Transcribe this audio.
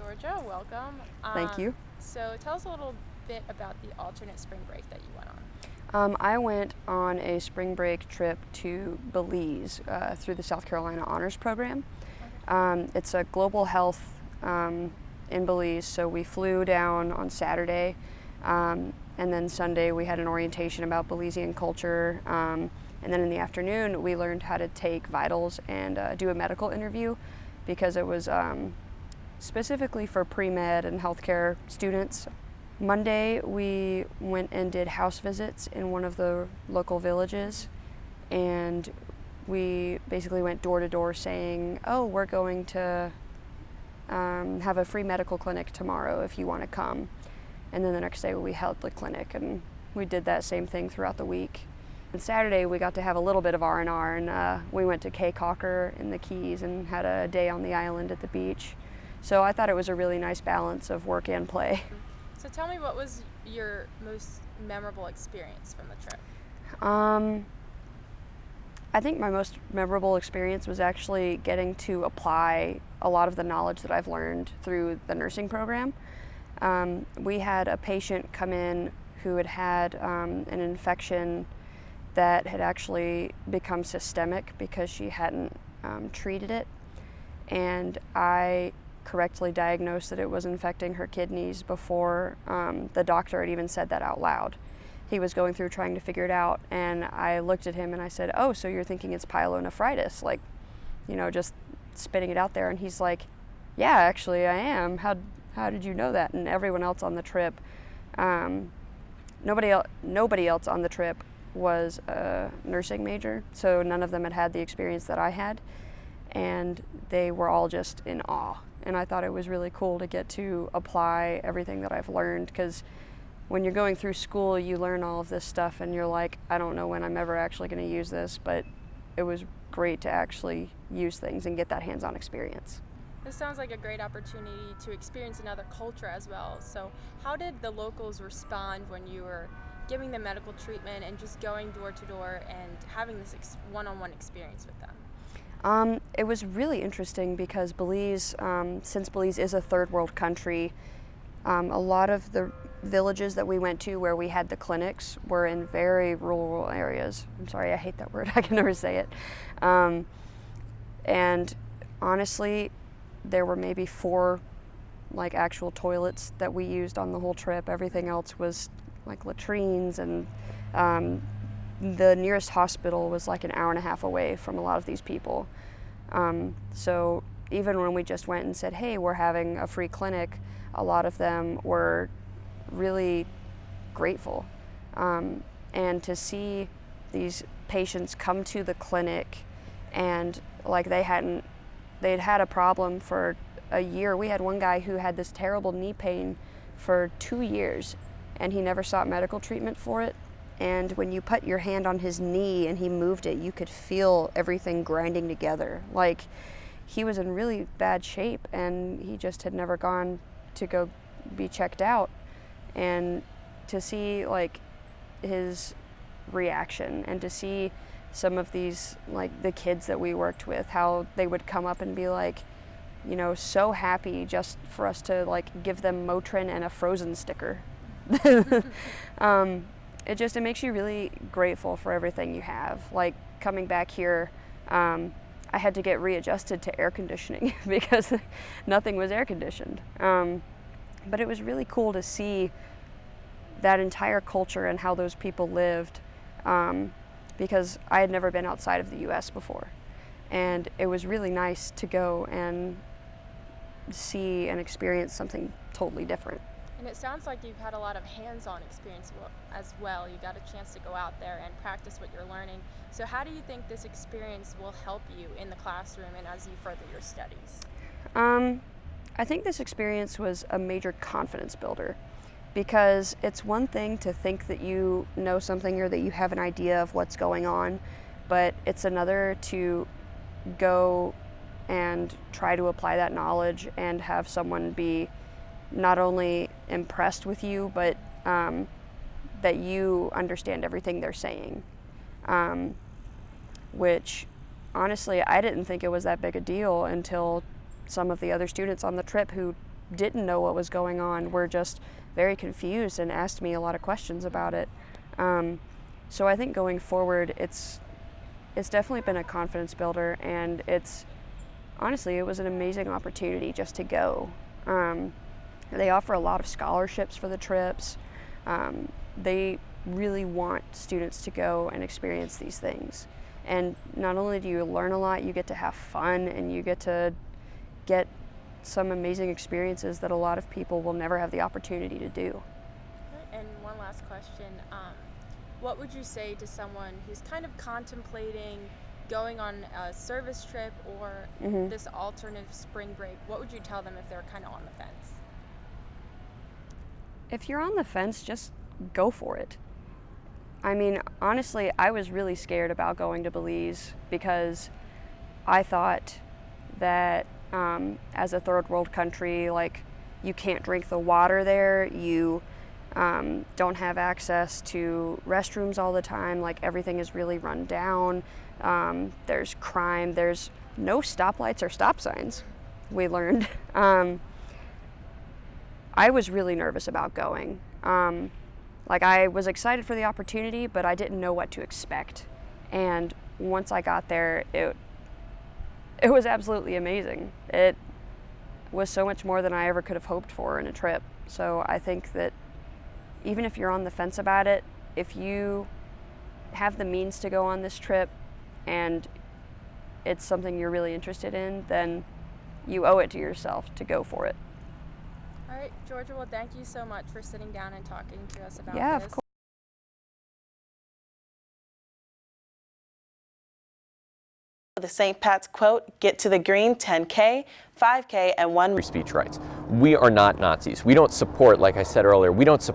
Georgia. Welcome. Thank you. So tell us a little bit about the alternate spring break that you went on. I went on a spring break trip to Belize through the South Carolina Honors Program. It's a global health in Belize, so we flew down on Saturday, and then Sunday we had an orientation about Belizean culture, and then in the afternoon we learned how to take vitals and do a medical interview, because it was specifically for pre-med and healthcare students. Monday we went and did house visits in one of the local villages, and we basically went door to door saying, oh, we're going to have a free medical clinic tomorrow if you want to come. And then the next day we held the clinic, and we did that same thing throughout the week. And Saturday we got to have a little bit of R&R, and we went to Cape Cocker in the Keys and had a day on the island at the beach. So I thought it was a really nice balance of work and play. So tell me, what was your most memorable experience from the trip? I think my most memorable experience was actually getting to apply a lot of the knowledge that I've learned through the nursing program. We had a patient come in who had an infection that had actually become systemic because she hadn't treated it, and I correctly diagnosed that it was infecting her kidneys before the doctor had even said that out loud. He was going through trying to figure it out, and I looked at him and I said, oh, so you're thinking it's pyelonephritis, like, just spitting it out there. And he's like, yeah, actually I am. How did you know that? And everyone else on the trip, nobody else on the trip was a nursing major, so none of them had the experience that I had, and they were all just in awe. And I thought it was really cool to get to apply everything that I've learned, because when you're going through school, you learn all of this stuff and you're like, I don't know when I'm ever actually going to use this, but it was great to actually use things and get that hands-on experience. This sounds like a great opportunity to experience another culture as well. So how did the locals respond when you were giving them medical treatment and just going door to door and having this one-on-one experience with them? It was really interesting because Belize, since Belize is a third world country, a lot of the villages that we went to where we had the clinics were in very rural areas. I'm sorry, I hate that word. I can never say it. And honestly, there were maybe 4 actual toilets that we used on the whole trip. Everything else was like latrines, and the nearest hospital was like an hour and a half away from a lot of these people. So even when we just went and said, hey, we're having a free clinic, a lot of them were really grateful. And to see these patients come to the clinic and they'd had a problem for a year. We had one guy who had this terrible knee pain for 2 years, and he never sought medical treatment for it. And when you put your hand on his knee and he moved it, you could feel everything grinding together. Like, he was in really bad shape, and he just had never gone to go be checked out. And to see his reaction, and to see some of these, the kids that we worked with, how they would come up and be so happy just for us to give them Motrin and a Frozen sticker. It makes you really grateful for everything you have. Coming back here, I had to get readjusted to air conditioning because nothing was air conditioned. But it was really cool to see that entire culture and how those people lived, because I had never been outside of the U.S. before. And it was really nice to go and see and experience something totally different. And it sounds like you've had a lot of hands-on experience as well. You got a chance to go out there and practice what you're learning. So how do you think this experience will help you in the classroom and as you further your studies? I think this experience was a major confidence builder, because it's one thing to think that you know something or that you have an idea of what's going on, but it's another to go and try to apply that knowledge and have someone be not only impressed with you, but that you understand everything they're saying, which honestly I didn't think it was that big a deal until some of the other students on the trip who didn't know what was going on were just very confused and asked me a lot of questions about it. So I think going forward, it's definitely been a confidence builder, and honestly, it was an amazing opportunity just to go. They offer a lot of scholarships for the trips. They really want students to go and experience these things. And not only do you learn a lot, you get to have fun, and you get to get some amazing experiences that a lot of people will never have the opportunity to do. And one last question. What would you say to someone who's kind of contemplating going on a service trip or this alternative spring break? What would you tell them if they're kind of on the fence? If you're on the fence, just go for it. I mean, honestly, I was really scared about going to Belize because I thought that as a third world country, like, you can't drink the water there, you don't have access to restrooms all the time, like everything is really run down, there's crime, there's no stoplights or stop signs, we learned. I was really nervous about going. Like, I was excited for the opportunity, but I didn't know what to expect. And once I got there, it was absolutely amazing. It was so much more than I ever could have hoped for in a trip. So I think that even if you're on the fence about it, if you have the means to go on this trip and it's something you're really interested in, then you owe it to yourself to go for it. All right, Georgia, well, thank you so much for sitting down and talking to us about Yeah, this. of course. The St. Pat's quote, "Get to the green, 10K, 5K, and 1 Free speech rights. We are not Nazis. We don't support, like I said earlier, we don't support